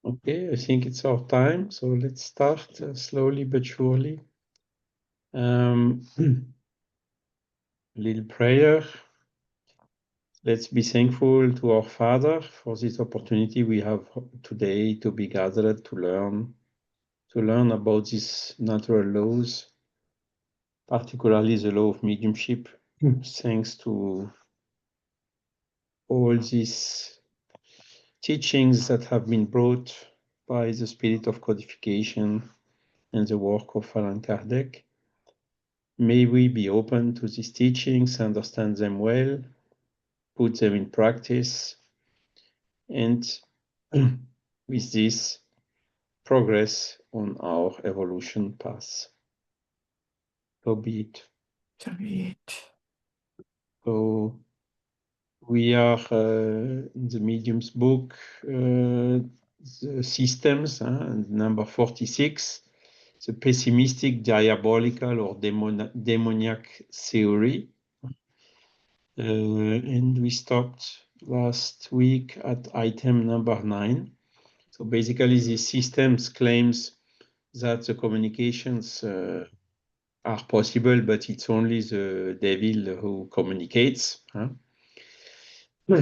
Okay, I think it's our time, so let's start slowly but surely. Little prayer. Let's be thankful to our Father for this opportunity we have today to be gathered to learn about these natural laws, particularly the law of mediumship. Thanks to all these teachings that have been brought by the spirit of codification and the work of Allan Kardec. May we be open to these teachings, understand them well, put them in practice, and with this, progress on our evolution path. So be it. So be it. So we are in the Medium's book, the systems, number 46, the pessimistic, diabolical, or demoniac theory. And we stopped last week at item number 9. So basically, this systems claims that the communications are possible, but it's only the devil who communicates.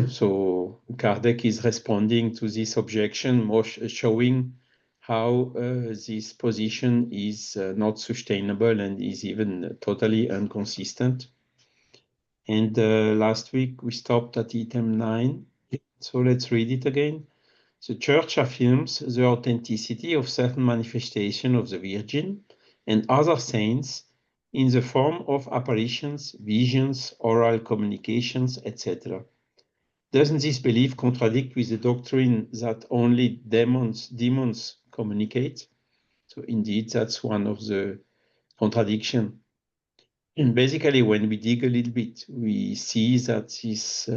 So Kardec is responding to this objection, showing how this position is not sustainable and is even totally inconsistent. And last week we stopped at item 9. So let's read it again. The Church affirms the authenticity of certain manifestations of the Virgin and other saints in the form of apparitions, visions, oral communications, etc. Doesn't this belief contradict with the doctrine that only demons communicate? So indeed, that's one of the contradictions. And basically, when we dig a little bit, we see that this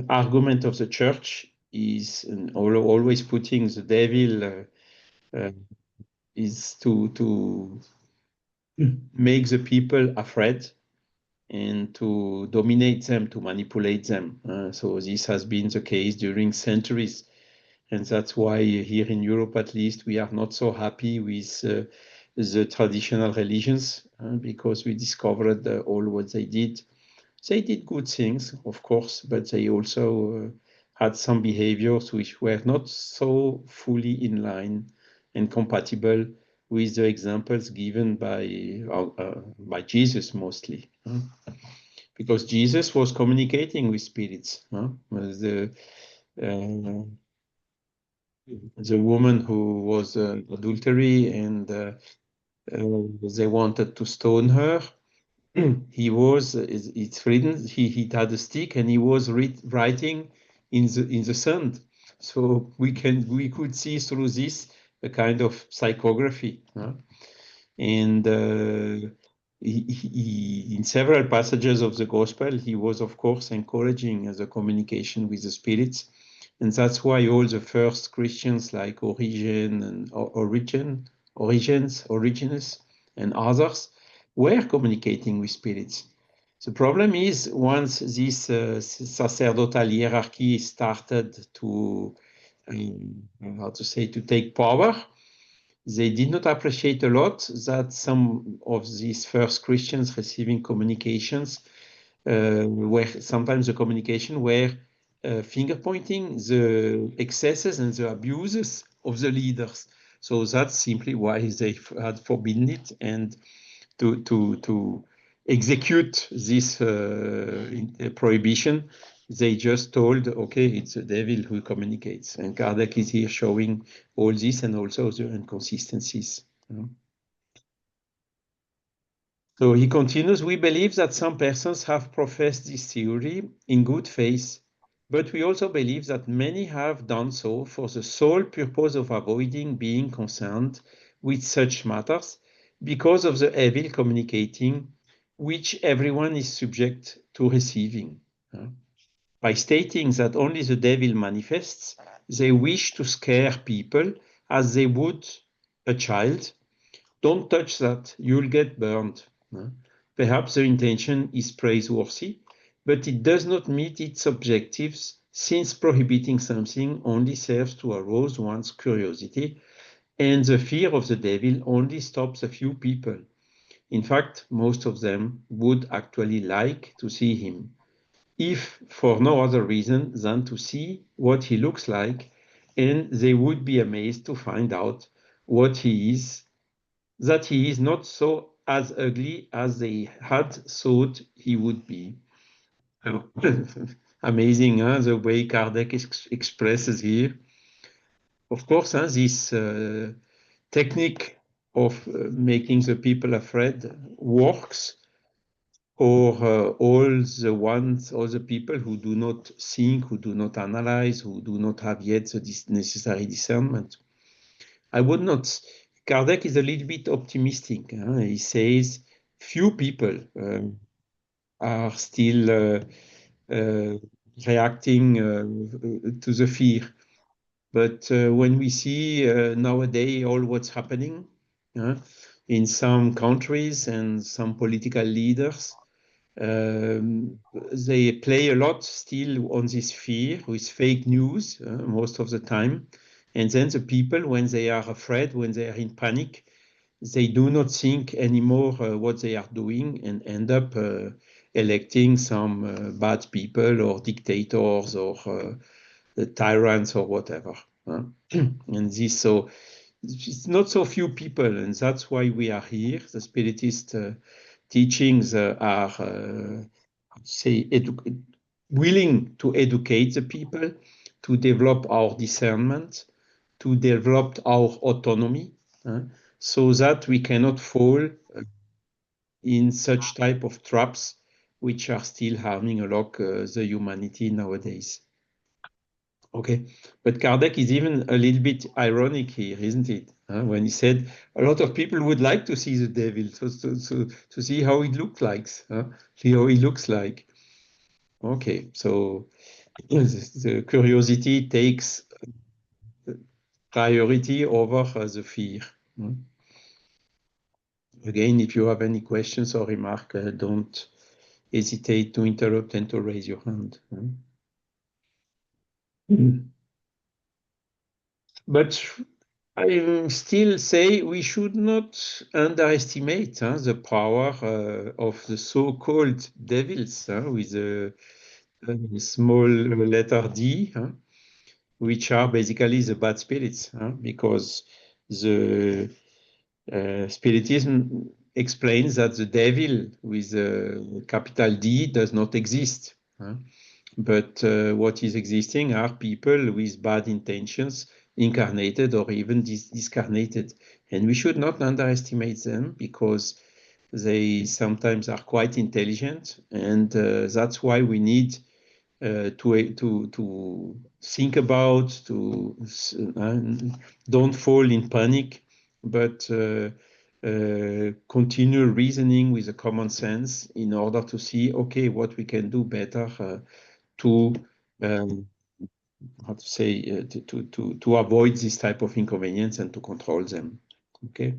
argument of the church is always putting the devil is to make the people afraid and to dominate them, to manipulate them. So this has been the case during centuries. And that's why here in Europe, at least, we are not so happy with the traditional religions because we discovered all what they did. They did good things, of course, but they also had some behaviors which were not so fully in line and compatible with the examples given by Jesus mostly. Because Jesus was communicating with spirits. The woman who was adultery and they wanted to stone her. It's written, he had a stick and he was writing in the sand. So we could see through this a kind of psychography. And in several passages of the gospel, he was, of course, encouraging the communication with the spirits. And that's why all the first Christians like Origenus, and others were communicating with spirits. The problem is once this sacerdotal hierarchy started to, to take power, they did not appreciate a lot that some of these first Christians receiving communications where sometimes the communication were finger pointing the excesses and the abuses of the leaders. So that's simply why they had forbidden it, and to execute this prohibition, they just told, okay, it's the devil who communicates. And Kardec is here showing all this and also the inconsistencies. So he continues, we believe that some persons have professed this theory in good faith, but we also believe that many have done so for the sole purpose of avoiding being concerned with such matters because of the evil communicating which everyone is subject to receiving. By stating that only the devil manifests, they wish to scare people as they would a child. Don't touch that, you'll get burned. Perhaps the intention is praiseworthy, but it does not meet its objectives since prohibiting something only serves to arouse one's curiosity, and the fear of the devil only stops a few people. In fact, most of them would actually like to see him, if for no other reason than to see what he looks like, and they would be amazed to find out what he is, that he is not so as ugly as they had thought he would be. Amazing, huh? The way Kardec expresses here. Of course, huh, this technique of making the people afraid works for all the people who do not think, who do not analyze, who do not have yet the necessary discernment. I would not. Kardec is a little bit optimistic. Huh? He says few people are still reacting to the fear. But when we see nowadays all what's happening in some countries and some political leaders, they play a lot still on this fear with fake news most of the time. And then the people, when they are afraid, when they are in panic, they do not think anymore what they are doing and end up electing some bad people or dictators or tyrants or whatever. And this, so it's not so few people, and that's why we are here. The Spiritist teachings are, say, willing to educate the people, to develop our discernment, to develop our autonomy, so that we cannot fall in such type of traps which are still harming a lot the humanity nowadays. Okay, but Kardec is even a little bit ironic here, isn't it? When he said a lot of people would like to see the devil, to see how it looks like, see how he looks like. Okay, so the curiosity takes priority over the fear. Again, if you have any questions or remark, don't hesitate to interrupt and to raise your hand. But I still say we should not underestimate the power of the so-called devils with a small letter D, which are basically the bad spirits, because the Spiritism explains that the devil with a capital D does not exist. But what is existing are people with bad intentions, incarnated or even discarnated. And we should not underestimate them because they sometimes are quite intelligent. And that's why we need to think about, don't fall in panic, but continue reasoning with a common sense in order to see, okay, what we can do better to how to say to avoid this type of inconvenience and to control them. Okay.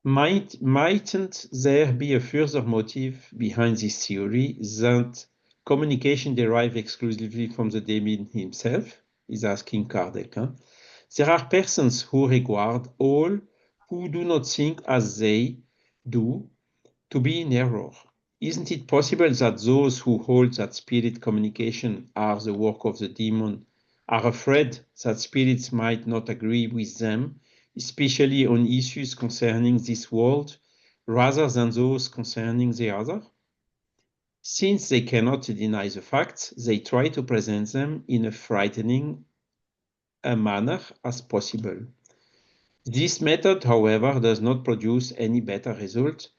Mightn't there be a further motive behind this theory that communication derives exclusively from the demon himself? Is asking Kardec. There are persons who regard all who do not think as they do to be in error. Isn't it possible that those who hold that spirit communication are the work of the demon are afraid that spirits might not agree with them, especially on issues concerning this world, rather than those concerning the other? Since they cannot deny the facts, they try to present them in a frightening manner as possible. This method, however, does not produce any better result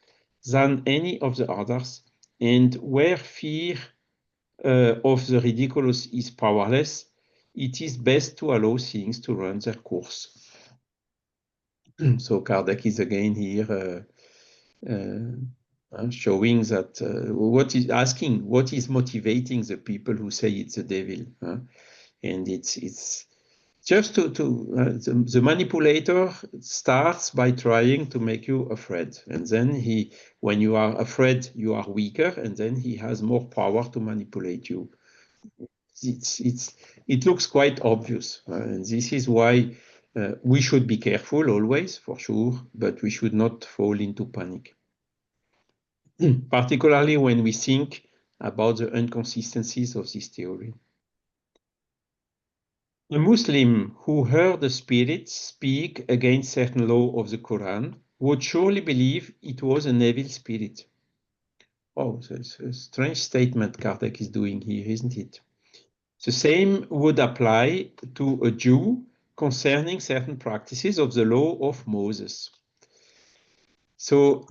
than any of the others, and where fear of the ridiculous is powerless, it is best to allow things to run their course. So Kardec is again here showing that what is motivating the people who say it's the devil, and it's just the manipulator starts by trying to make you afraid, and then when you are afraid, you are weaker, and then he has more power to manipulate you. It looks quite obvious, and this is why we should be careful always, for sure, but we should not fall into panic, particularly when we think about the inconsistencies of this theory. A Muslim who heard the spirits speak against certain law of the Quran would surely believe it was an evil spirit. Oh, that's a strange statement Kardec is doing here, isn't it? The same would apply to a Jew concerning certain practices of the law of Moses. So,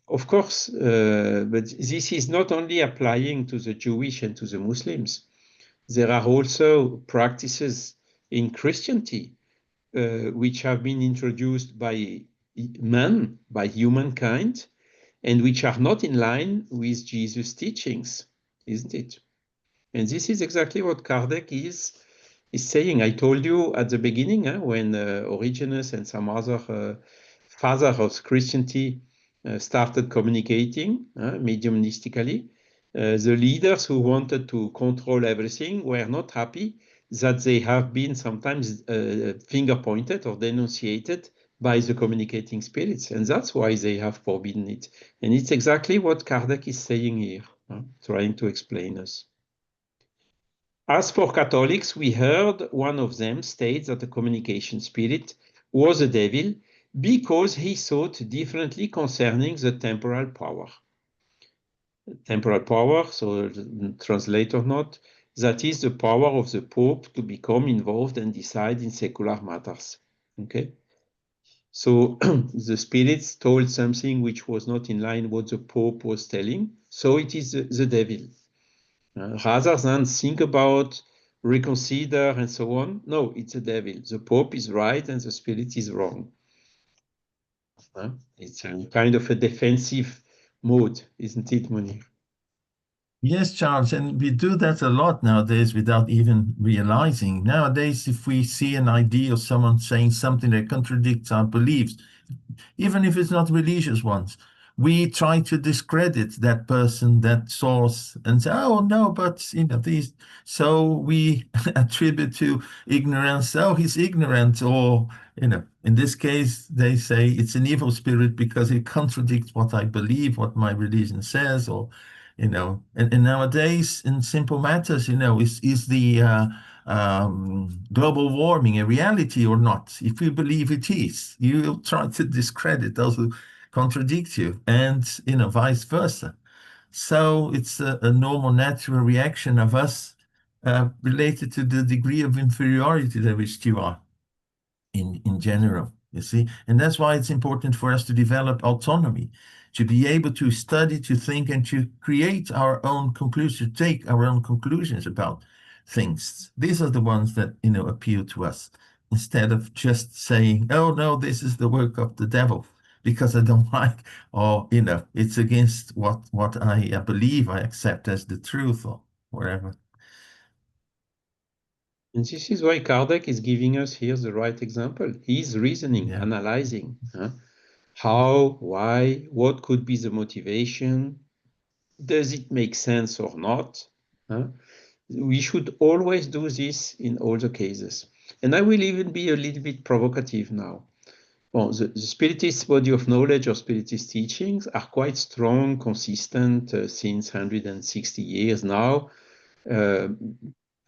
of course, but this is not only applying to the Jewish and to the Muslims. There are also practices in Christianity which have been introduced by man, by humankind, and which are not in line with Jesus' teachings, isn't it? And this is exactly what Kardec is saying. I told you at the beginning, when Origenus and some other fathers of Christianity started communicating mediumistically, the leaders who wanted to control everything were not happy that they have been sometimes finger pointed or denunciated by the communicating spirits. And that's why they have forbidden it. And it's exactly what Kardec is saying here, trying to explain us. As for Catholics, we heard one of them state that the communication spirit was a devil because he thought differently concerning the temporal power. Temporal power, so the translator note, that is the power of the Pope to become involved and decide in secular matters. Okay? So the spirits told something which was not in line with what the Pope was telling, so it is the devil. Rather than think about, reconsider, and so on, no, it's the devil. The Pope is right and the spirit is wrong. It's a kind of a defensive mode, isn't it, Munir? Yes, Charles, and we do that a lot nowadays without even realizing. Nowadays, if we see an idea of someone saying something that contradicts our beliefs, even if it's not religious ones, we try to discredit that person, that source, and say, oh, no, but, these. So we attribute to ignorance, oh, he's ignorant, or, in this case, they say it's an evil spirit because it contradicts what I believe, what my religion says, or, and nowadays, in simple matters, is the global warming a reality or not? If you believe it is, you try to discredit those who contradict you, and vice versa. So it's a normal, natural reaction of us related to the degree of inferiority that which you are in general. You see, and that's why it's important for us to develop autonomy, to be able to study, to think, and to create our own conclusions, take our own conclusions about things. These are the ones that appeal to us, instead of just saying, "Oh no, this is the work of the devil," because I don't like, or it's against what I believe, I accept as the truth, or whatever. And this is why Kardec is giving us here the right example. He's reasoning, Yeah. analyzing. How, why, what could be the motivation? Does it make sense or not? We should always do this in all the cases. And I will even be a little bit provocative now. Well, the Spiritist body of knowledge or Spiritist teachings are quite strong, consistent since 160 years now.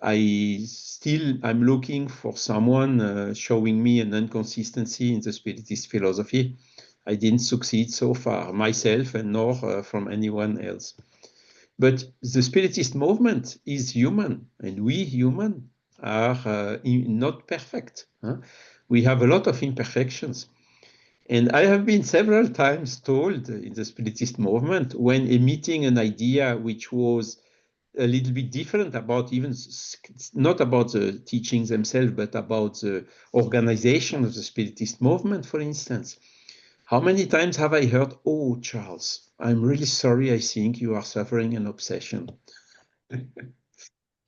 I'm looking for someone showing me an inconsistency in the Spiritist philosophy. I didn't succeed so far myself, and nor from anyone else. But the Spiritist movement is human, and we human are not perfect. We have a lot of imperfections. And I have been several times told in the Spiritist movement, when emitting an idea which was a little bit different about even not about the teachings themselves, but about the organization of the Spiritist movement, for instance. How many times have I heard, "Oh, Charles, I'm really sorry, I think you are suffering an obsession."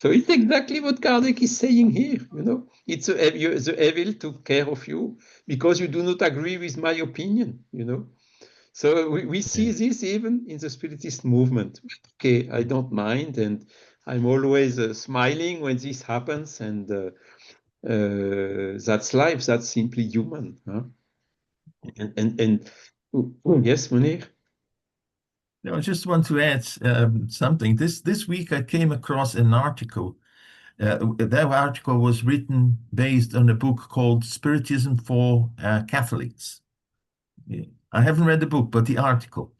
So it's exactly what Kardec is saying here, you know. It's the evil took care of you because you do not agree with my opinion, you know. So we see this even in the Spiritist movement. Okay, I don't mind, and I'm always smiling when this happens, and that's life. That's simply human. Huh? Yes, Munir. No, I just want to add something. This week I came across an article. That article was written based on a book called Spiritism for Catholics. I haven't read the book, but the article.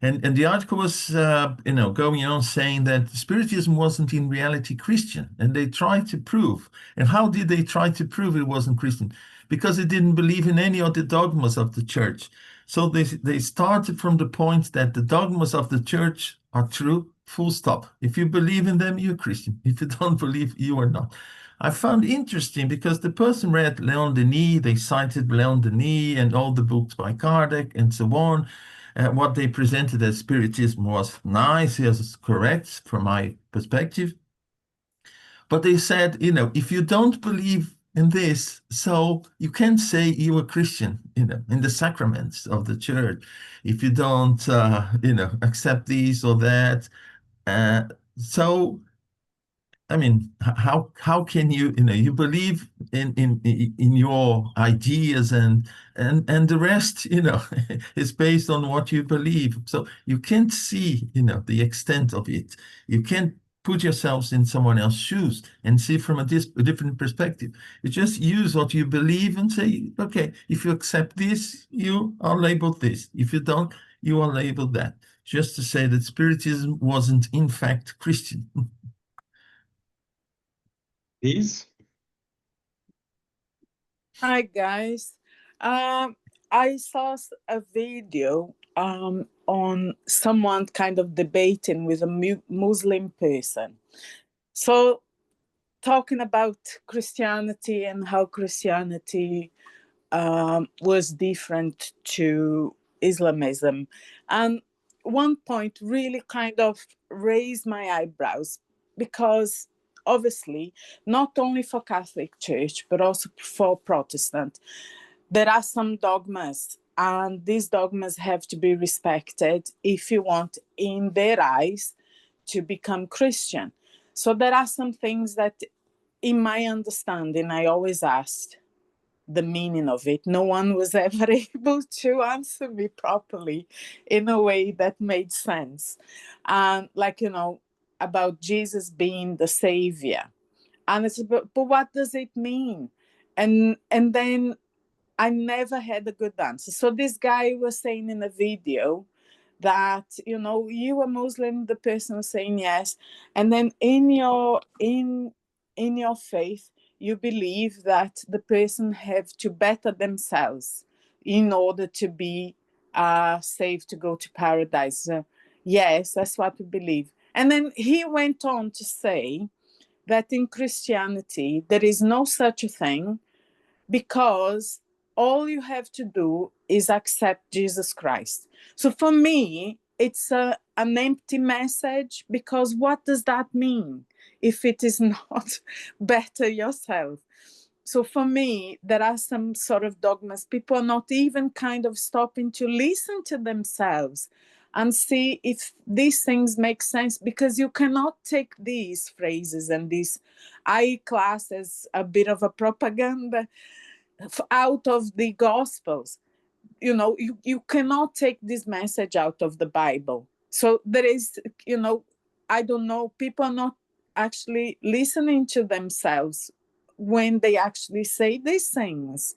And the article was, going on saying that Spiritism wasn't in reality Christian, and they tried to prove. And how did they try to prove it wasn't Christian? Because it didn't believe in any of the dogmas of the church. So they started from the point that the dogmas of the church are true, full stop. If you believe in them, you're Christian. If you don't believe, you are not. I found interesting because the person read Léon Denis, they cited Léon Denis and all the books by Kardec and so on. What they presented as Spiritism was nice, yes, correct from my perspective. But they said, if you don't believe in this, so you can't say you're a Christian, in the sacraments of the church. If you don't, accept this or that. So I mean, how can you believe in your ideas and the rest, is based on what you believe. So you can't see, the extent of it. You can't put yourselves in someone else's shoes and see from a different perspective. You just use what you believe and say, okay, if you accept this, you are labeled this. If you don't, you are labeled that. Just to say that Spiritism wasn't in fact Christian. Please. Hi guys. I saw a video on someone kind of debating with a Muslim person. So talking about Christianity and how Christianity was different to Islamism. And one point really kind of raised my eyebrows because obviously, not only for Catholic Church, but also for Protestant, there are some dogmas, and these dogmas have to be respected if you want, in their eyes, to become Christian. So there are some things that, in my understanding, I always asked the meaning of it. No one was ever able to answer me properly in a way that made sense. And about Jesus being the savior. And it's but what does it mean? And then I never had a good answer. So this guy was saying in a video that, you are Muslim, the person was saying yes. And then in your faith, you believe that the person have to better themselves in order to be saved, to go to paradise. Yes, that's what we believe. And then he went on to say that in Christianity, there is no such a thing because all you have to do is accept Jesus Christ. So for me, it's an empty message, because what does that mean if it is not better yourself? So for me, there are some sort of dogmas. People are not even kind of stopping to listen to themselves and see if these things make sense, because you cannot take these phrases and these I class as a bit of a propaganda out of the Gospels. You cannot take this message out of the Bible. So there is, I don't know, people are not actually listening to themselves when they actually say these things.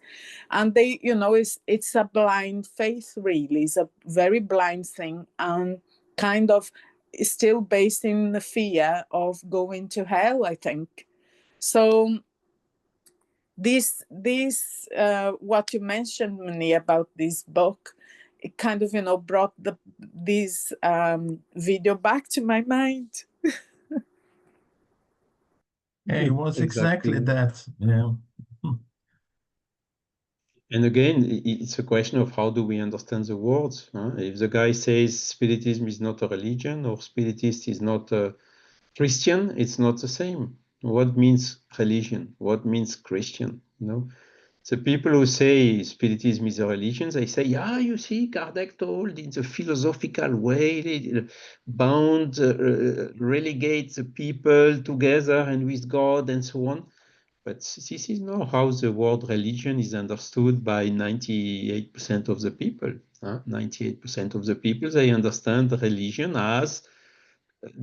And they, it's a blind faith, really. It's a very blind thing, and kind of still based in the fear of going to hell, I think. So this what you mentioned, Mani, about this book, it kind of brought this video back to my mind. Yeah, it was exactly that. Yeah. And again, it's a question of how do we understand the words. Huh? If the guy says Spiritism is not a religion, or Spiritist is not Christian, it's not the same. What means religion? What means Christian? You know, the people who say Spiritism is a religion, they say, yeah, you see, Kardec told in the philosophical way, bound, relegate the people together and with God and so on. But this is not how the word religion is understood by 98% of the people. 98% of the people, they understand religion as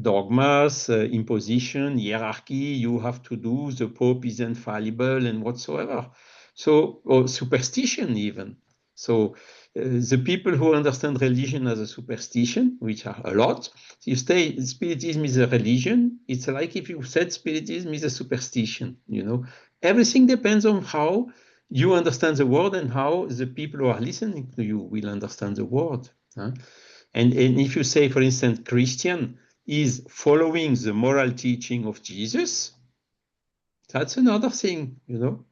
dogmas, imposition, hierarchy, you have to do, the Pope is infallible and whatsoever. So, or superstition even. So the people who understand religion as a superstition, which are a lot, you say Spiritism is a religion, it's like if you said Spiritism is a superstition, you know. Everything depends on how you understand the word and how the people who are listening to you will understand the word. And if you say, for instance, Christian is following the moral teaching of Jesus, that's another thing, you know.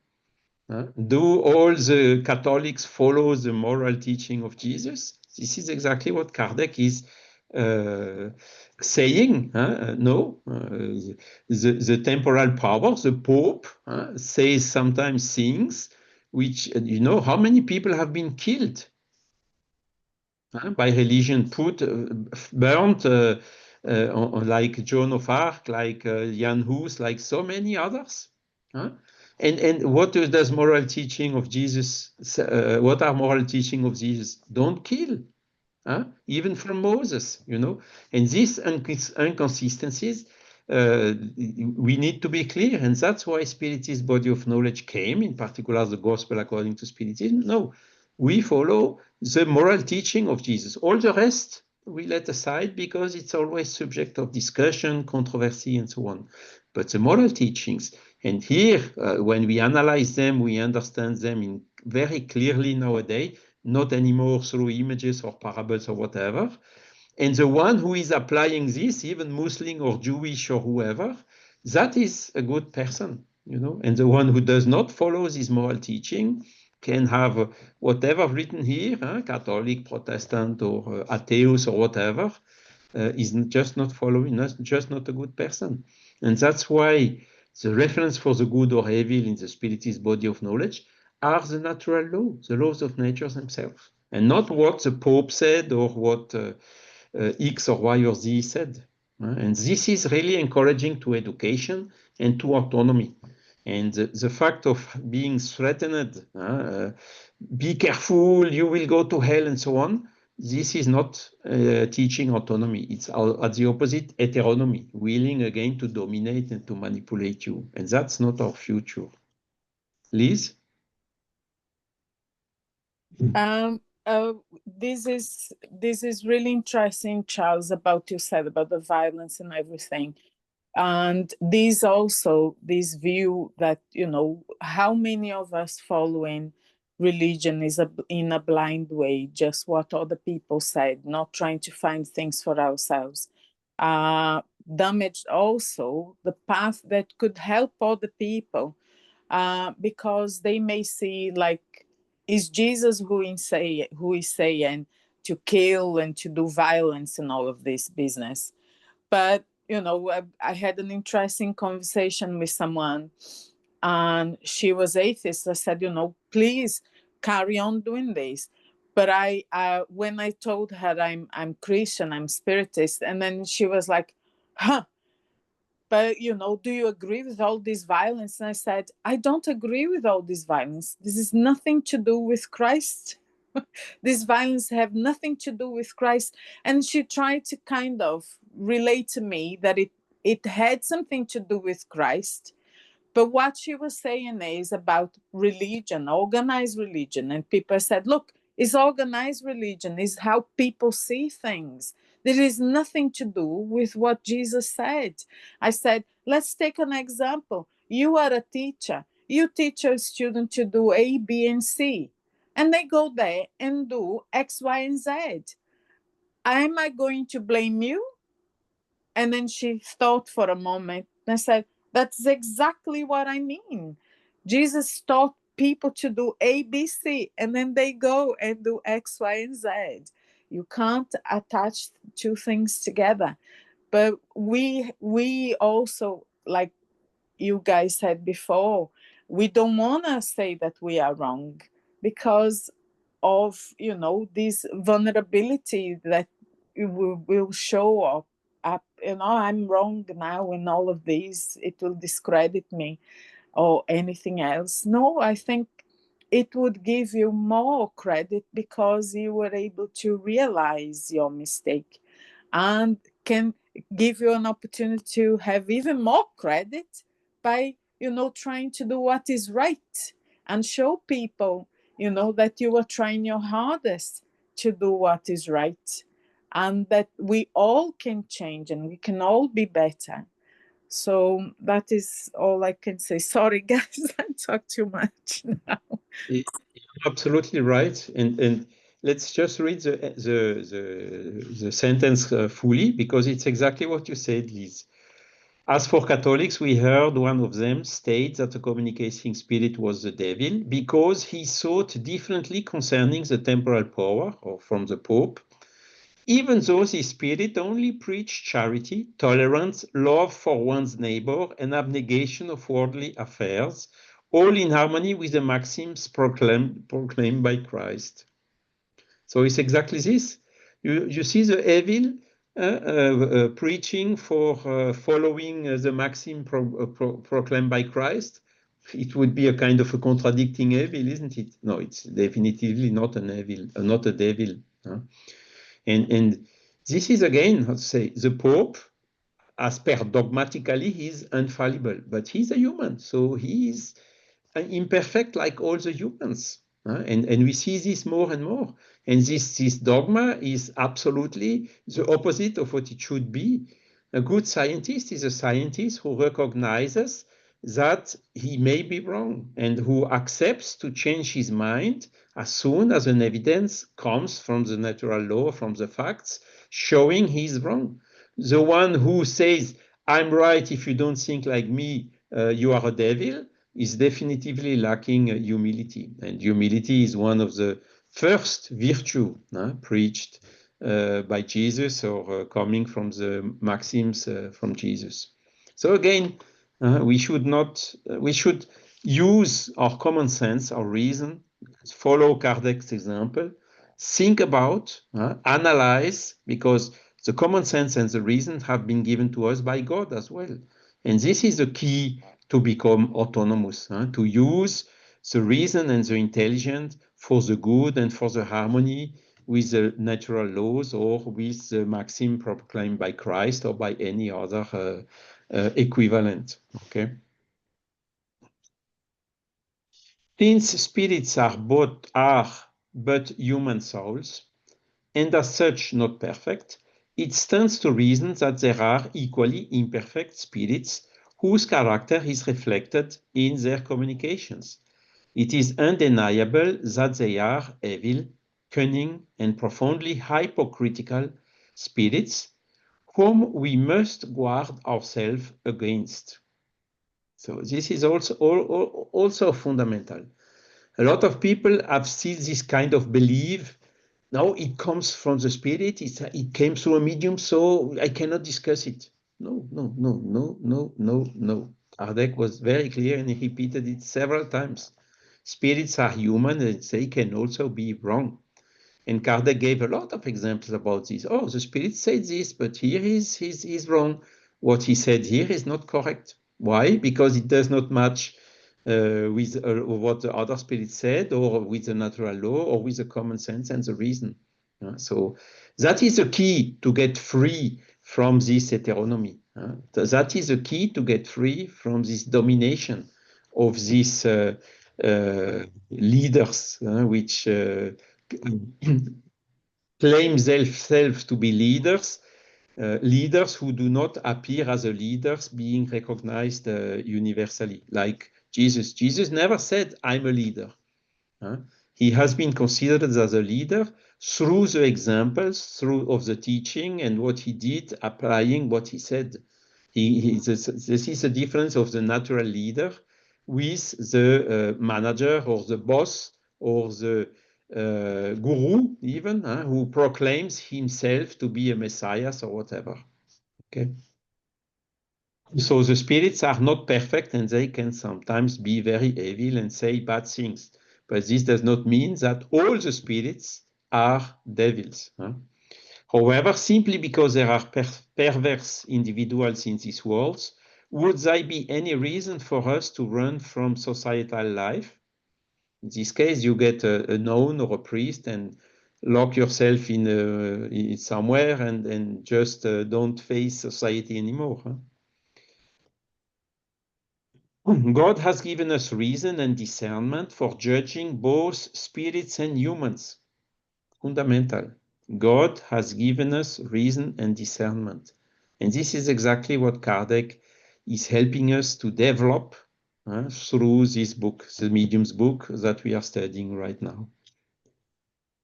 Do all the Catholics follow the moral teaching of Jesus? This is exactly what Kardec is saying. No, the temporal power, the Pope, says sometimes things which, you know, how many people have been killed by religion, burnt, like Joan of Arc, like Jan Hus, like so many others. And what does moral teaching of Jesus, what are moral teaching of Jesus? Don't kill, even from Moses, you know. And these inconsistencies, we need to be clear, and that's why Spiritist body of knowledge came, in particular the gospel according to Spiritism. No, we follow the moral teaching of Jesus. All the rest we let aside because it's always subject of discussion, controversy, and so on. But the moral teachings, and here, when we analyze them, we understand them very clearly nowadays, not anymore through images or parables or whatever. And the one who is applying this, even Muslim or Jewish or whoever, that is a good person, you know. And the one who does not follow this moral teaching can have whatever written here, Catholic, Protestant, or atheist or whatever, is just not following, just not a good person. And that's why the reference for the good or evil in the Spiritist body of knowledge are the natural law, the laws of nature themselves, and not what the Pope said or what X or Y or Z said. And this is really encouraging to education and to autonomy. And the fact of being threatened, be careful, you will go to hell, and so on, this is not teaching autonomy. It's at the opposite, heteronomy, willing again to dominate and to manipulate you. And that's not our future. Liz? This is really interesting, Charles, about you said about the violence and everything. And this view that, you know, how many of us following religion is in a blind way, just what other people said, not trying to find things for ourselves. Damaged also the path that could help other people, because they may see, like, is Jesus who is saying to kill and to do violence and all of this business. But, you know, I had an interesting conversation with someone, and she was atheist. I said, you know, please carry on doing this. But when I told her I'm Christian, I'm Spiritist, and then she was like, huh, but, you know, do you agree with all this violence? And I said, I don't agree with all this violence. This is nothing to do with Christ. This violence have nothing to do with Christ. And she tried to kind of relate to me that it had something to do with Christ. But what she was saying is about religion, organized religion. And people said, look, it's organized religion, is how people see things. There is nothing to do with what Jesus said. I said, let's take an example. You are a teacher. You teach a student to do A, B, and C. And they go there and do X, Y, and Z. Am I going to blame you? And then she thought for a moment and said, that's exactly what I mean. Jesus taught people to do A, B, C, and then they go and do X, Y, and Z. You can't attach two things together. But we also, like you guys said before, we don't want to say that we are wrong because of, you know, this vulnerability that will show up, you know, I'm wrong now in all of this, it will discredit me or anything else. No, I think it would give you more credit because you were able to realize your mistake, and can give you an opportunity to have even more credit by, you know, trying to do what is right and show people, you know, that you are trying your hardest to do what is right, and that we all can change and we can all be better. So that is all I can say. Sorry, guys, I talk too much now. You're absolutely right. And let's just read the sentence fully, because it's exactly what you said, Liz. As for Catholics, we heard one of them state that the communicating spirit was the devil because he thought differently concerning the temporal power, or from the Pope, even though this spirit only preached charity, tolerance, love for one's neighbor, and abnegation of worldly affairs, all in harmony with the maxims proclaimed by Christ. So it's exactly this. You see the evil preaching for following the maxim proclaimed by Christ. It would be a kind of a contradicting evil, isn't it? No, it's definitively not an evil, not a devil. Huh? And this is again, how to say, the Pope, as per dogmatically, he's infallible, but he's a human, so he is imperfect like all the humans. And we see this more and more. And this dogma is absolutely the opposite of what it should be. A good scientist is a scientist who recognizes that he may be wrong and who accepts to change his mind as soon as an evidence comes from the natural law, from the facts, showing he's wrong. The one who says, I'm right, if you don't think like me, you are a devil, is definitively lacking humility. And humility is one of the first virtue preached by Jesus, or coming from the maxims from Jesus. So again, we should use our common sense, our reason, follow Kardec's example, think about, analyze, because the common sense and the reason have been given to us by God as well. And this is the key to become autonomous, to use the reason and the intelligence for the good and for the harmony with the natural laws, or with the maxim proclaimed by Christ or by any other equivalent. Okay. Since spirits are but human souls, and as such not perfect, it stands to reason that there are equally imperfect spirits whose character is reflected in their communications. It is undeniable that they are evil, cunning, and profoundly hypocritical spirits whom we must guard ourselves against. So this is also fundamental. A lot of people have still this kind of belief. Now it comes from the spirit, it came through a medium, so I cannot discuss it. No. Kardec was very clear, and he repeated it several times. Spirits are human, and they can also be wrong. And Kardec gave a lot of examples about this. Oh, the spirit said this, but here he's wrong. What he said here is not correct. Why? Because it does not match with what the other spirit said, or with the natural law, or with the common sense and the reason. So that is the key to get free from this heteronomy. That is the key to get free from this domination of these leaders, which claim themselves to be leaders, leaders who do not appear as leaders being recognized universally, like Jesus. Jesus never said, I'm a leader. He has been considered as a leader through the examples, of the teaching and what he did, applying what he said. This is the difference of the natural leader with the manager, or the boss, or the guru even, who proclaims himself to be a messiah or whatever. Okay. So the spirits are not perfect and they can sometimes be very evil and say bad things. But this does not mean that all the spirits are devils. However, simply because there are perverse individuals in this world, would there be any reason for us to run from societal life? In this case, you get a nun or a priest and lock yourself in somewhere and just don't face society anymore. God has given us reason and discernment for judging both spirits and humans. Fundamental. God has given us reason and discernment. And this is exactly what Kardec is helping us to develop through this book, the Medium's book that we are studying right now.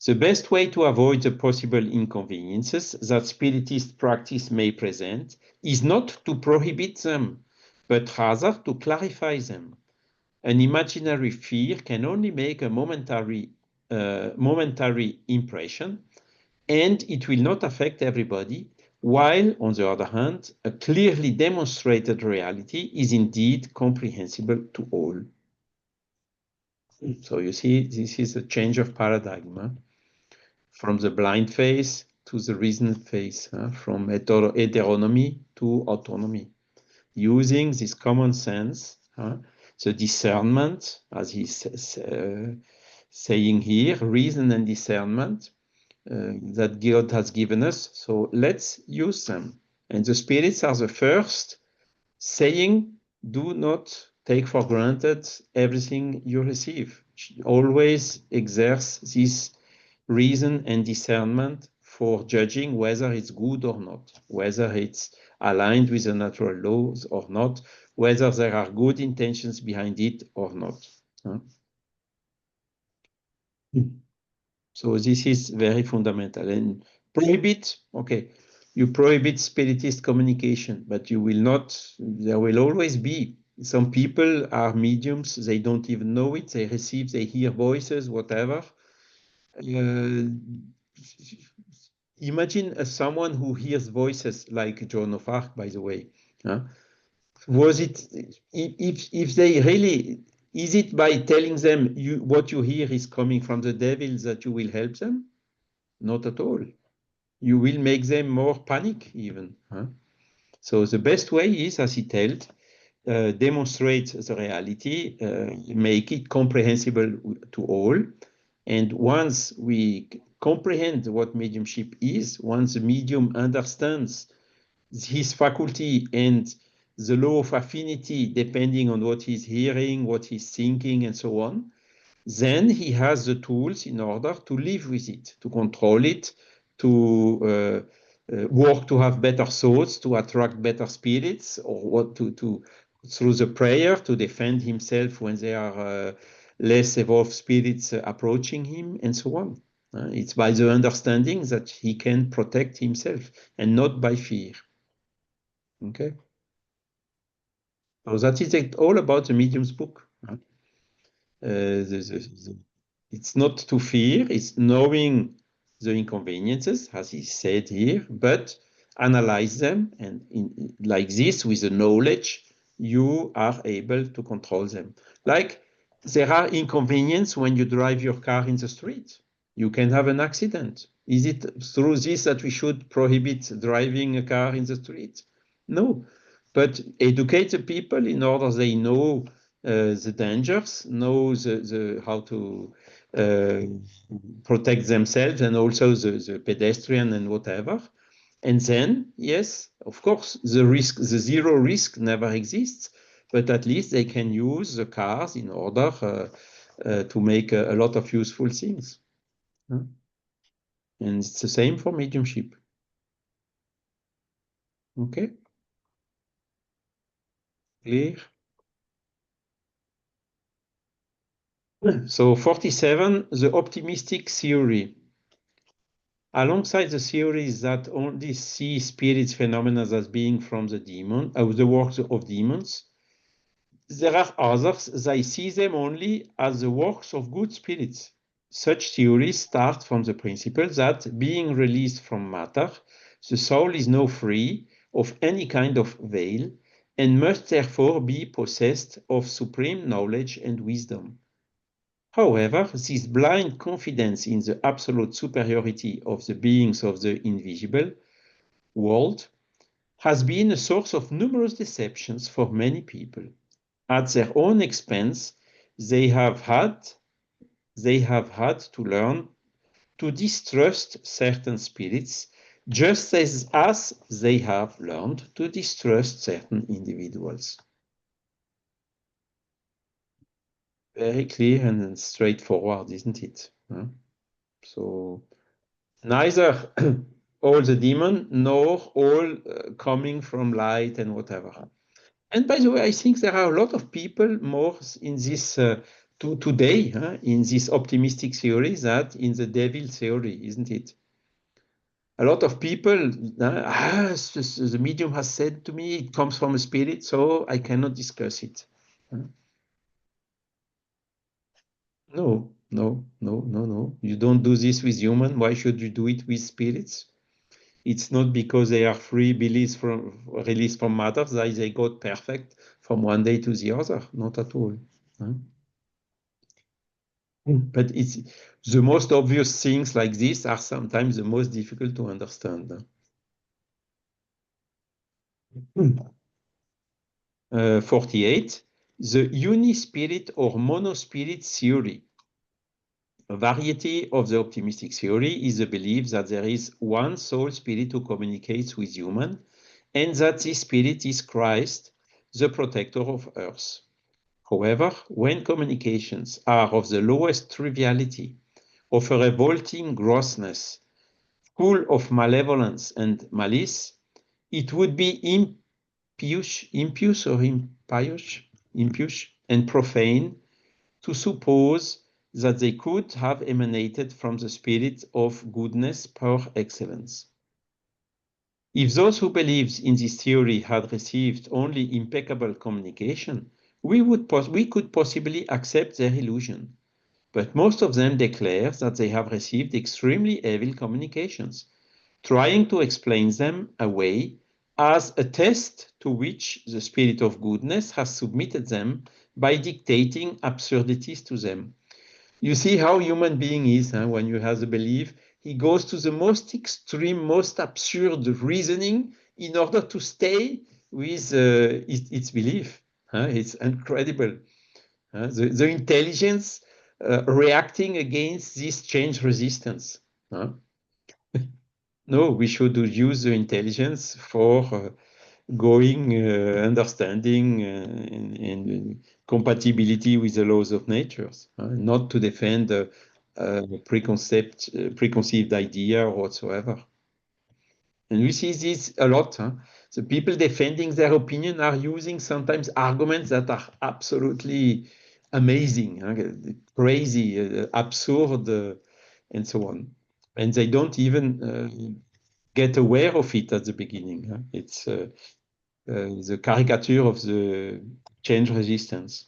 The best way to avoid the possible inconveniences that Spiritist practice may present is not to prohibit them, but rather to clarify them. An imaginary fear can only make a momentary impression, and it will not affect everybody, while, on the other hand, a clearly demonstrated reality is indeed comprehensible to all. So you see, this is a change of paradigm, from the blind phase to the reasoned phase, from heteronomy to autonomy, using this common sense, the discernment, as he's saying here, reason and discernment that God has given us. So let's use them. And the spirits are the first saying, do not take for granted everything you receive. Always exerce this reason and discernment for judging whether it's good or not, whether it's aligned with the natural laws or not, whether there are good intentions behind it or not. So this is very fundamental. And prohibit, okay, you prohibit spiritist communication, but you will not, there will always be. Some people are mediums, they don't even know it, they receive, they hear voices, whatever. Imagine someone who hears voices like Joan of Arc, by the way. Was it, if they really, is it by telling them what you hear is coming from the devil that you will help them? Not at all. You will make them more panic even. So the best way is, as he told, demonstrate the reality, make it comprehensible to all. And once we comprehend what mediumship is, once the medium understands his faculty and the law of affinity, depending on what he's hearing, what he's thinking, and so on, then he has the tools in order to live with it, to control it, to work to have better thoughts, to attract better spirits, or what to through the prayer to defend himself when there are less evolved spirits approaching him, and so on. It's by the understanding that he can protect himself and not by fear. Okay. So that is it, all about the medium's book. It's not to fear, it's knowing the inconveniences, as he said here, but analyze them, and like this, with the knowledge, you are able to control them. Like there are inconveniences when you drive your car in the street. You can have an accident. Is it through this that we should prohibit driving a car in the street? No, but educate the people in order they know the dangers, know how to protect themselves, and also the pedestrian and whatever. And then, yes, of course, the zero risk never exists, but at least they can use the cars in order to make a lot of useful things. And it's the same for mediumship. Okay? Clear? So 47, the optimistic theory. Alongside the theories that only see spirits phenomena as being from the works of demons, there are others that see them only as the works of good spirits. Such theories start from the principle that, being released from matter, the soul is now free, of any kind of veil, and must therefore be possessed of supreme knowledge and wisdom. However, this blind confidence in the absolute superiority of the beings of the invisible world has been a source of numerous deceptions for many people. At their own expense, they have had to learn to distrust certain spirits, just as they have learned to distrust certain individuals. Very clear and straightforward, isn't it? So neither all the demon nor all coming from light and whatever. And by the way, I think there are a lot of people more in this today, in this optimistic theory that in the devil theory, isn't it? A lot of people, the medium has said to me, it comes from a spirit, so I cannot discuss it. No. You don't do this with human. Why should you do it with spirits? It's not because they are free released from matter that they got perfect from one day to the other. Not at all. But it's the most obvious things like this are sometimes the most difficult to understand. 48, the unispirit or monospirit theory. A variety of the optimistic theory is the belief that there is one soul spirit who communicates with human, and that this spirit is Christ, the protector of earth. However, when communications are of the lowest triviality, of a revolting grossness, full of malevolence and malice, it would be impious and profane to suppose that they could have emanated from the spirit of goodness per excellence. If those who believed in this theory had received only impeccable communication, we could possibly accept their illusion. But most of them declare that they have received extremely evil communications, trying to explain them away as a test to which the spirit of goodness has submitted them by dictating absurdities to them. You see how human being is when you have the belief. He goes to the most extreme, most absurd reasoning in order to stay with its belief. It's incredible. The intelligence reacting against this change resistance. No, we should use the intelligence for going, understanding, and compatibility with the laws of nature, not to defend a preconceived idea or whatsoever. And we see this a lot. The people defending their opinion are using sometimes arguments that are absolutely amazing, crazy, absurd, and so on. And they don't even get aware of it at the beginning. It's the caricature of the change resistance.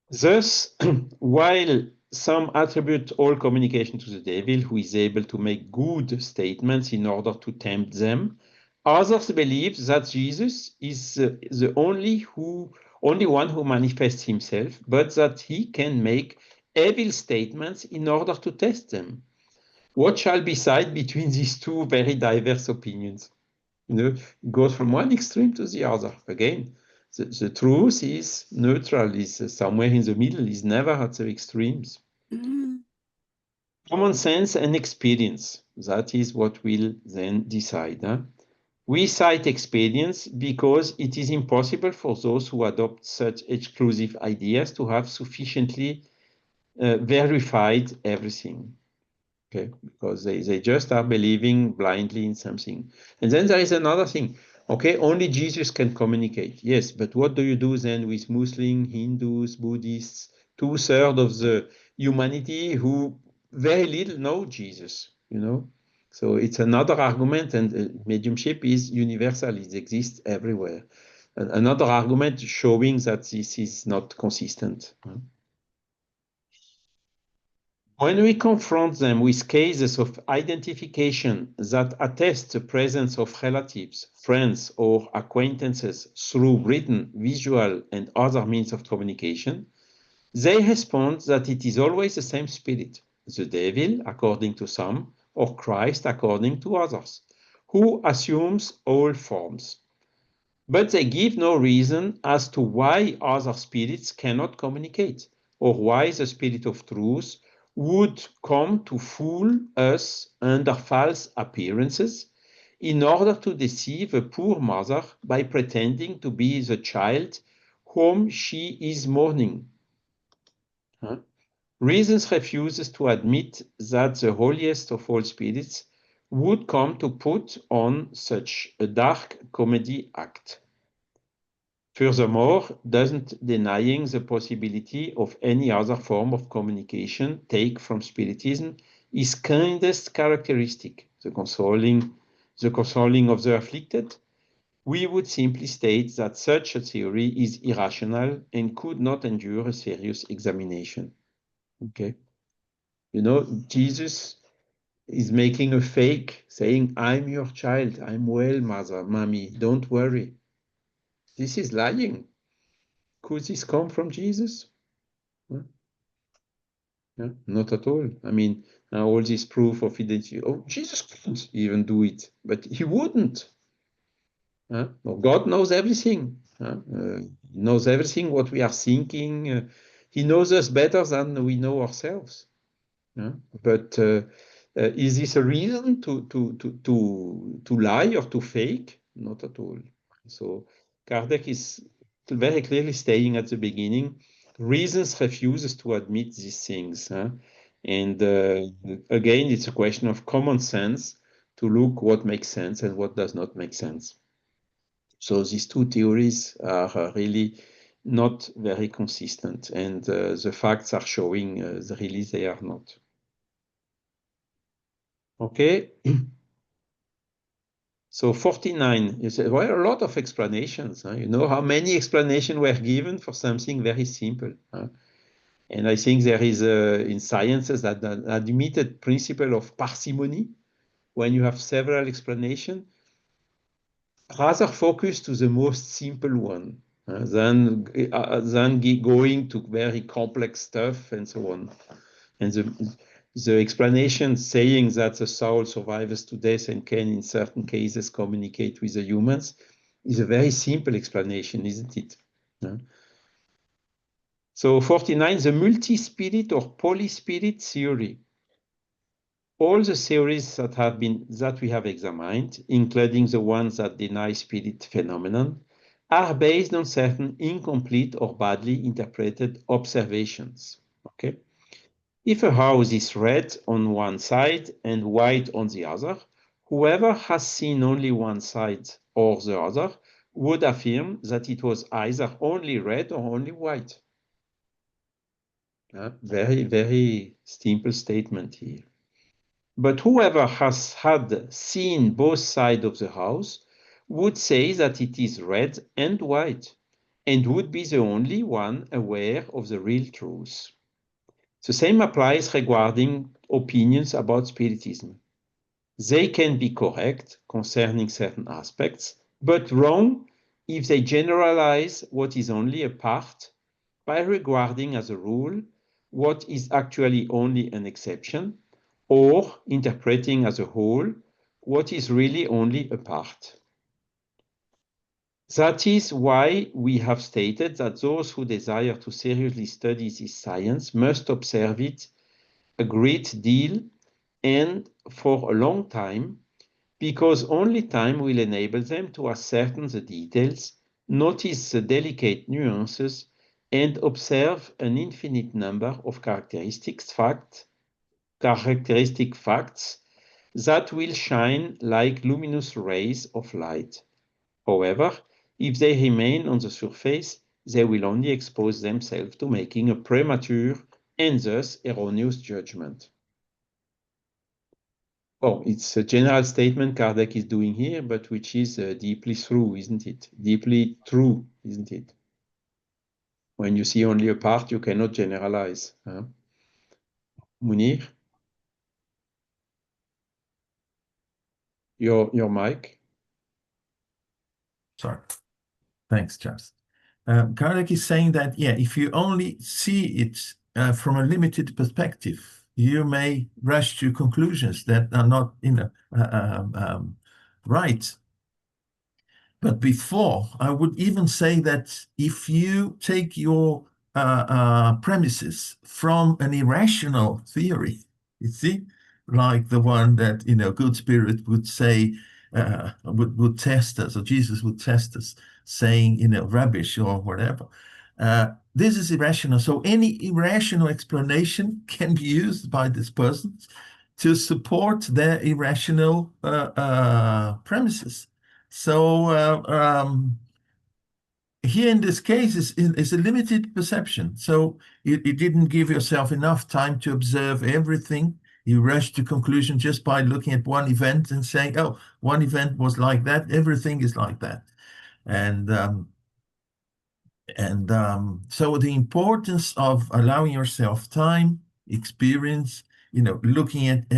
Thus, while some attribute all communication to the devil, who is able to make good statements in order to tempt them, others believe that Jesus is the only one who manifests himself, but that he can make evil statements in order to test them. What shall decide between these two very diverse opinions? It goes from one extreme to the other. Again, the truth is neutral, is somewhere in the middle, is never at the extremes. Common sense and experience, that is what will then decide. We cite experience because it is impossible for those who adopt such exclusive ideas to have sufficiently verified everything. Okay, because they just are believing blindly in something. And then there is another thing. Okay, only Jesus can communicate. Yes, but what do you do then with Muslims, Hindus, Buddhists, 2/3 of the humanity who very little know Jesus, So it's another argument, and mediumship is universal. It exists everywhere. Another argument showing that this is not consistent. When we confront them with cases of identification that attest the presence of relatives, friends, or acquaintances through written, visual, and other means of communication, they respond that it is always the same spirit, the devil, according to some, or Christ, according to others, who assumes all forms. But they give no reason as to why other spirits cannot communicate, or why the spirit of truth would come to fool us under false appearances in order to deceive a poor mother by pretending to be the child whom she is mourning. Reasons refuses to admit that the holiest of all spirits would come to put on such a dark comedy act. Furthermore, doesn't denying the possibility of any other form of communication take from Spiritism is kindest characteristic, the consoling of the afflicted, we would simply state that such a theory is irrational and could not endure a serious examination. Okay. You know, Jesus is making a fake, saying, I'm your child, I'm well, mother, mommy, don't worry. This is lying. Could this come from Jesus? Yeah, not at all. I mean, all this proof of identity. Oh, Jesus couldn't even do it, but he wouldn't. Well, God knows everything. He knows everything what we are thinking. He knows us better than we know ourselves. But is this a reason to lie or to fake? Not at all. So Kardec is very clearly saying at the beginning, reasons refuses to admit these things. And again, it's a question of common sense to look what makes sense and what does not make sense. So these two theories are really not very consistent, and the facts are showing really they are not. Okay. So 49 is well, a lot of explanations. You know how many explanations were given for something very simple. And I think there is in sciences that an admitted principle of parsimony. When you have several explanations, rather focus to the most simple one than going to very complex stuff and so on. And the explanation saying that the soul survives to death and can, in certain cases, communicate with the humans is a very simple explanation, isn't it? So 49, the multi-spirit or polyspirit theory. All the theories that we have examined, including the ones that deny spirit phenomenon, are based on certain incomplete or badly interpreted observations. Okay? If a house is red on one side and white on the other, whoever has seen only one side or the other would affirm that it was either only red or only white. Very, very simple statement here. But whoever has had seen both sides of the house would say that it is red and white, and would be the only one aware of the real truth. The same applies regarding opinions about Spiritism. They can be correct concerning certain aspects, but wrong if they generalize what is only a part by regarding as a rule what is actually only an exception, or interpreting as a whole what is really only a part. That is why we have stated that those who desire to seriously study this science must observe it a great deal and for a long time, because only time will enable them to ascertain the details, notice the delicate nuances, and observe an infinite number of characteristic facts that will shine like luminous rays of light. However, if they remain on the surface, they will only expose themselves to making a premature and thus erroneous judgment. Oh, it's a general statement Kardec is doing here, but which is deeply true, isn't it? Deeply true, isn't it? When you see only a part, you cannot generalize. Munir, your mic. Sorry. Thanks, Charles. Kardec is saying that, yeah, if you only see it from a limited perspective, you may rush to conclusions that are not, right. But before, I would even say that if you take your premises from an irrational theory, you see, like the one that, good spirit would say, would test us, or Jesus would test us, saying, rubbish or whatever. This is irrational. So any irrational explanation can be used by this person to support their irrational premises. So here in this case is a limited perception. So you didn't give yourself enough time to observe everything. You rushed to conclusion just by looking at one event and saying, oh, one event was like that, everything is like that. And so the importance of allowing yourself time, experience, looking at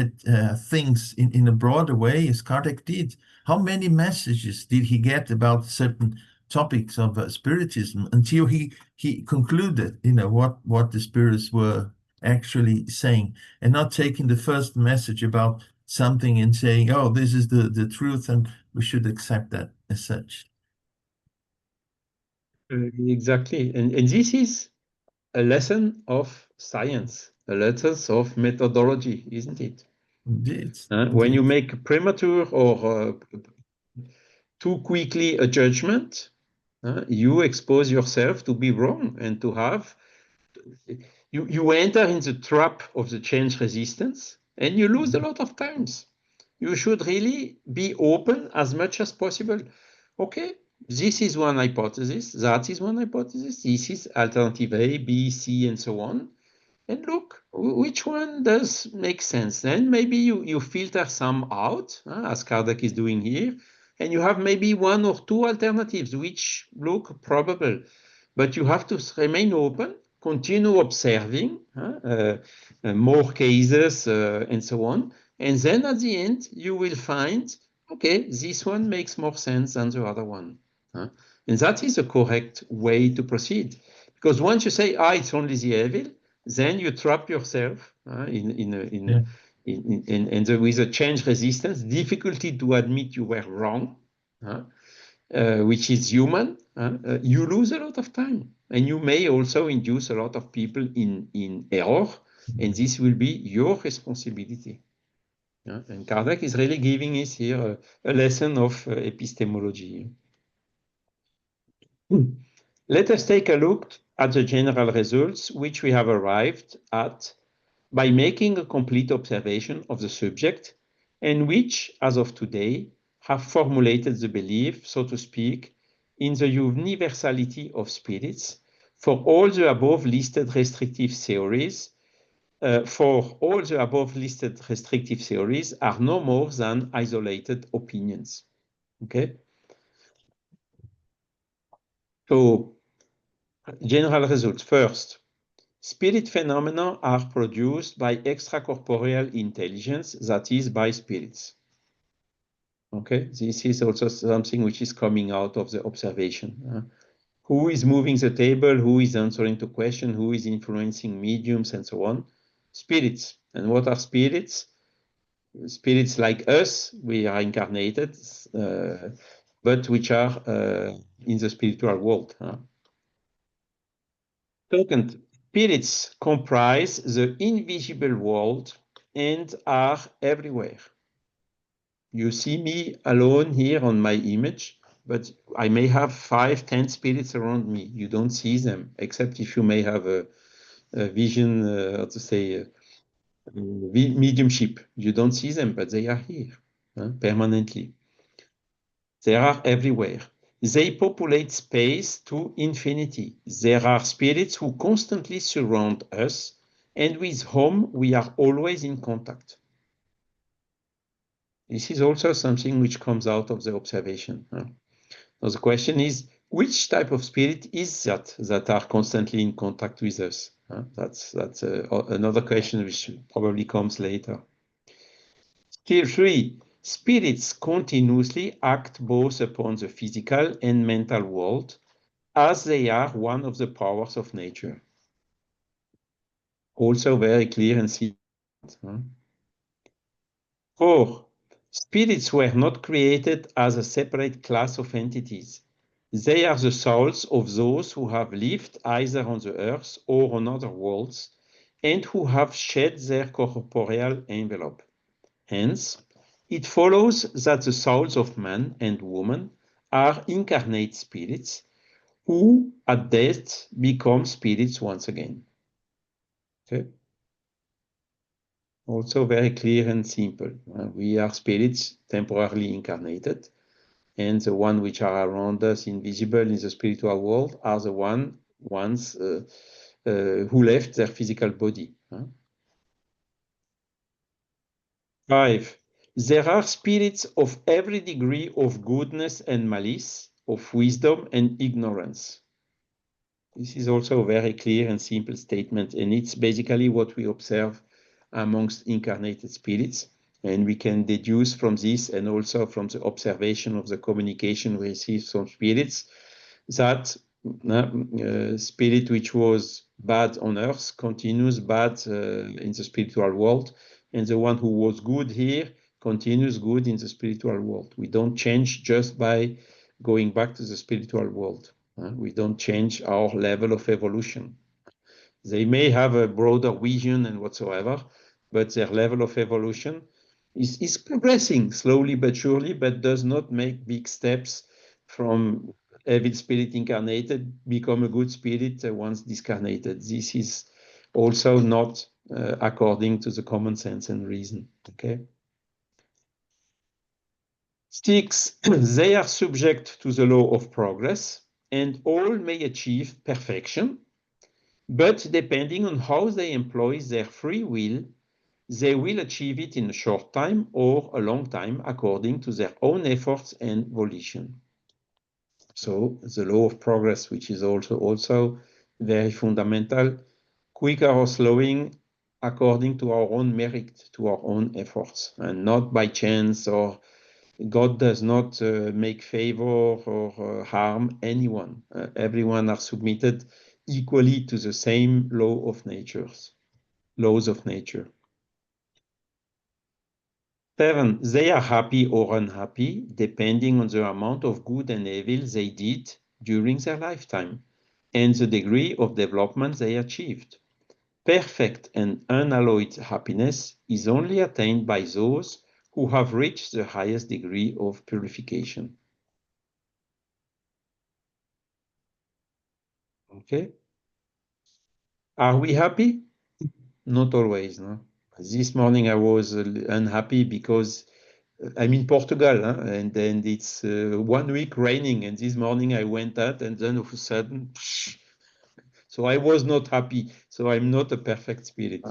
things in a broader way, as Kardec did. How many messages did he get about certain topics of Spiritism until he concluded, what the spirits were actually saying, and not taking the first message about something and saying, oh, this is the truth and we should accept that as such. Exactly. And this is a lesson of science, a lesson of methodology, isn't it? Indeed. When you make premature or too quickly a judgment, you expose yourself to be wrong and to have, you enter in the trap of the change resistance and you lose a lot of times. You should really be open as much as possible. Okay, this is one hypothesis, that is one hypothesis, this is alternative A, B, C, and so on. And look, which one does make sense? Then maybe you filter some out, as Kardec is doing here, and you have maybe one or two alternatives which look probable. But you have to remain open, continue observing more cases and so on. And then at the end, you will find, okay, this one makes more sense than the other one. And that is a correct way to proceed. Because once you say, it's only the evil, then you trap yourself with a change resistance, difficulty to admit you were wrong, which is human. You lose a lot of time, and you may also induce a lot of people in error, and this will be your responsibility. And Kardec is really giving us here a lesson of epistemology. Let us take a look at the general results which we have arrived at by making a complete observation of the subject, and which, as of today, have formulated the belief, so to speak, in the universality of spirits for all the above listed restrictive theories. Are no more than isolated opinions. Okay? So, general results. First, spirit phenomena are produced by extracorporeal intelligence, that is, by spirits. Okay, this is also something which is coming out of the observation. Who is moving the table? Who is answering to questions? Who is influencing mediums and so on? Spirits. And what are spirits? Spirits like us, we are incarnated, but which are in the spiritual world. Second, spirits comprise the invisible world and are everywhere. You see me alone here on my image, but I may have 5, 10 spirits around me. You don't see them, except if you may have a vision, mediumship. You don't see them, but they are here permanently. They are everywhere. They populate space to infinity. There are spirits who constantly surround us and with whom we are always in contact. This is also something which comes out of the observation. Now the question is, which type of spirit is that are constantly in contact with us? That's another question which probably comes later. Still 3, spirits continuously act both upon the physical and mental world as they are one of the powers of nature. Also very clear and simple. 4, spirits were not created as a separate class of entities. They are the souls of those who have lived either on the earth or on other worlds and who have shed their corporeal envelope. Hence, it follows that the souls of man and woman are incarnate spirits who, at death, become spirits once again. Okay? Also very clear and simple. We are spirits temporarily incarnated, and the ones which are around us, invisible in the spiritual world, are the ones who left their physical body. 5. There are spirits of every degree of goodness and malice, of wisdom and ignorance. This is also a very clear and simple statement, and it's basically what we observe amongst incarnated spirits. And we can deduce from this, and also from the observation of the communication we receive from spirits, that spirit which was bad on earth continues bad in the spiritual world, and the one who was good here continues good in the spiritual world. We don't change just by going back to the spiritual world. We don't change our level of evolution. They may have a broader vision and whatsoever, but their level of evolution is progressing slowly but surely, but does not make big steps from evil spirit incarnated, become a good spirit once discarnated. This is also not according to the common sense and reason. Okay. 6, they are subject to the law of progress, and all may achieve perfection, but depending on how they employ their free will, they will achieve it in a short time or a long time according to their own efforts and volition. So the law of progress, which is also very fundamental, quicker or slowing according to our own merit, to our own efforts, and not by chance, or God does not make favor or harm anyone. Everyone are submitted equally to the same laws of nature. 7, they are happy or unhappy depending on the amount of good and evil they did during their lifetime and the degree of development they achieved. Perfect and unalloyed happiness is only attained by those who have reached the highest degree of purification. Okay. Are we happy? Not always, no? This morning I was unhappy because I'm in Portugal, and then it's 1 week raining, and this morning I went out, and then all of a sudden, so I was not happy. So I'm not a perfect spirit.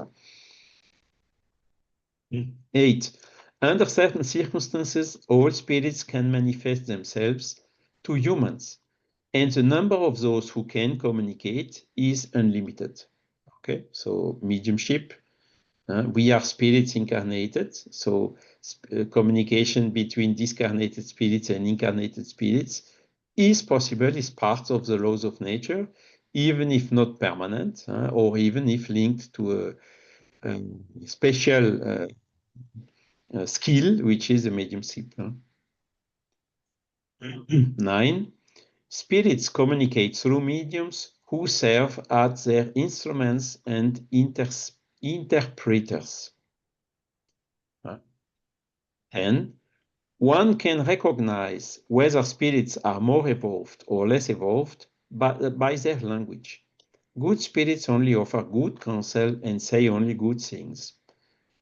8, under certain circumstances, all spirits can manifest themselves to humans, and the number of those who can communicate is unlimited. Okay, so mediumship. We are spirits incarnated, so communication between discarnated spirits and incarnated spirits is possible, is part of the laws of nature, even if not permanent, or even if linked to a special skill, which is a mediumship. 9, spirits communicate through mediums who serve as their instruments and interpreters. 10, one can recognize whether spirits are more evolved or less evolved by their language. Good spirits only offer good counsel and say only good things.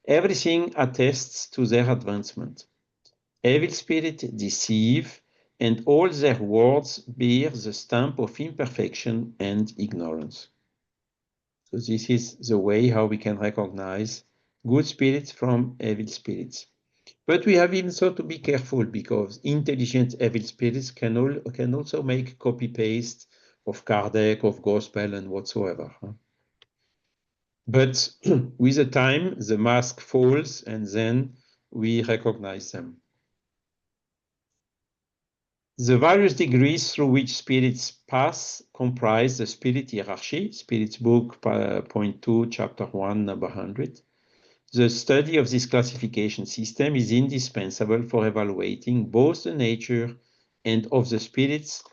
Everything attests to their advancement. Evil spirits deceive, and all their words bear the stamp of imperfection and ignorance. So this is the way how we can recognize good spirits from evil spirits. But we have even so to be careful because intelligent evil spirits can also make copy-paste of Kardec, of Gospel, and whatsoever. But with the time, the mask falls, and then we recognize them. The various degrees through which spirits pass comprise the spirit hierarchy, Spirit's Book, point 2, chapter 1, number 100. The study of this classification system is indispensable for evaluating both the nature and of the spirits,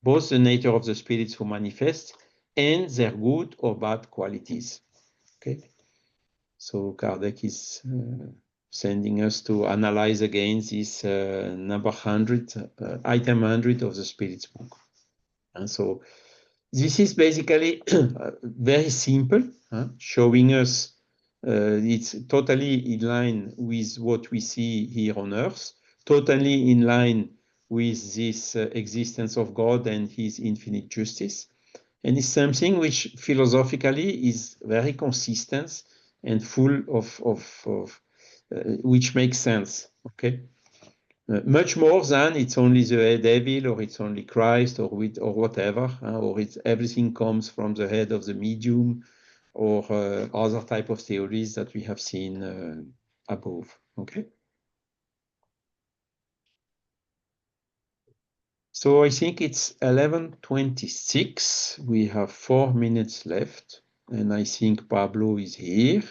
both the nature of the spirits who manifest and their good or bad qualities. Okay, so Kardec is sending us to analyze again this number 100, item 100 of the Spirit's Book. And so this is basically very simple, showing us it's totally in line with what we see here on earth, totally in line with this existence of God and his infinite justice. And it's something which philosophically is very consistent and full of which makes sense, okay? Much more than it's only the devil or it's only Christ or whatever, or it's everything comes from the head of the medium or other type of theories that we have seen above, okay? So I think it's 11:26. We have 4 minutes left, and I think Pablo is here,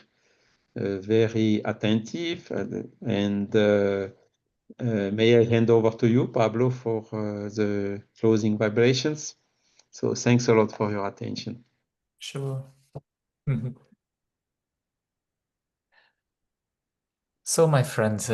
very attentive, and may I hand over to you, Pablo, for the closing vibrations. So thanks a lot for your attention. Sure. So, my friends,